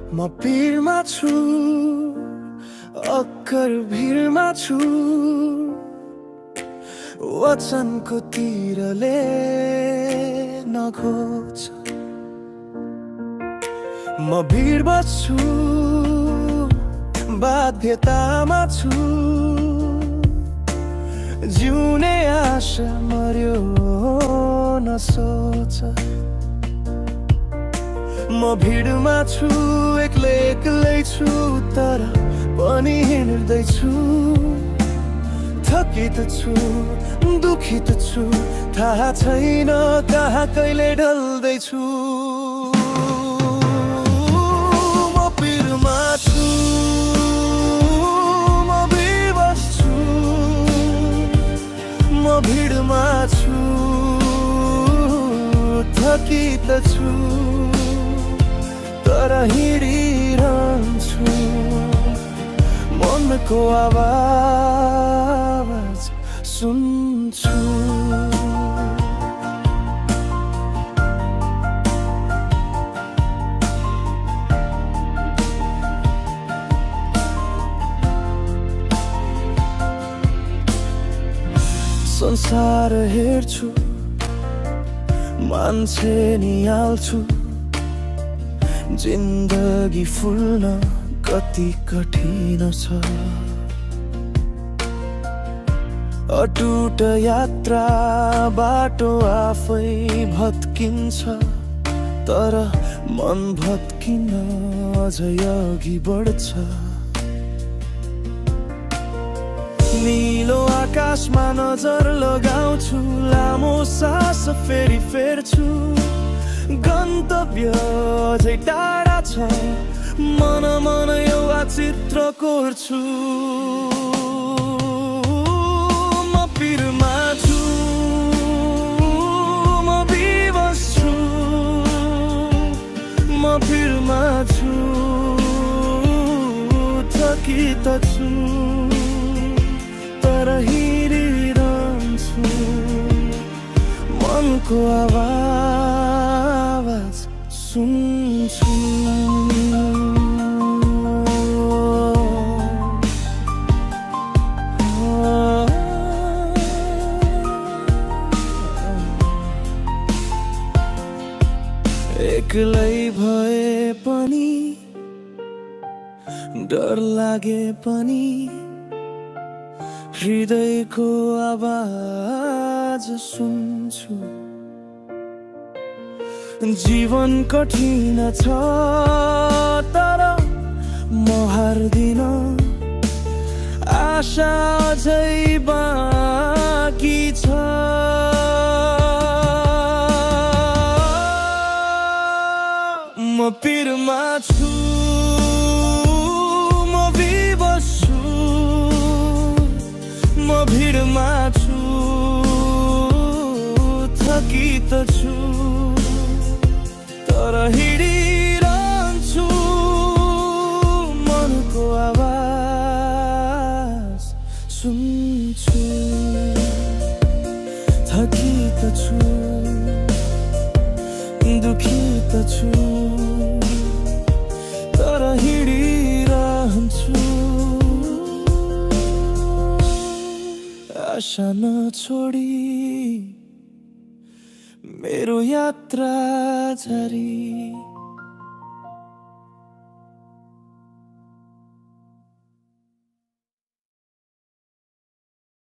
म भिडमा छु, अक्कर भिडमा छु, वचनको तीरले नखोज। म भिडमा छु, बाध्यतामा छु, जिउने आशा मर्यो नसोच। म भिडमा छु, एक्लै एक्लै छु, तर पनि हिँड्दैछु। थकित छु, दुखित छु, थाहा छैन कहाँ कहिले ढल्दैछु। म भिडमा छु, म बेबस छु, म भिडमा छु, थकित छु, तर हिँडिरहन्छु। मनको आवाज सुन्छु। संसार हेर्छु, मान्छे निहाल्छु, जिन्दगी फुल्न कति कठिन छ। अटुट यात्रा बाटो आफै भत्किन्छ, तर मन भत्किन अझै अघि बढ्छ। नीलो आकाशमा नजर लगाउँछु, लामो सास फेरि फेर्छु। गन्तव्य अझै टाढा छ, मन मन एउटा चित्र कोर्छु। म भिडमा छु, म बेबस छु, म भिडमा छु, थकित छु, तर हिँडिरहन्छु। मनको आवाज सुन्छु। एक्लै भए पनि, डर लागे पनि, हृदयको आवाज सुन्छु। जीवन कठिन छ, तर म हार्दिन। आशा अझै बाँकी छ। म भिडमा छु, म बेबस छु, म भिडमा छु, थकित छु, तर हिँडिरहन्छु। मनको आवाज सुन्छु। थकित छु, दुखित छु, तर हिँडिरहन्छु। आशा नछोडी मेरो यात्रा जारी।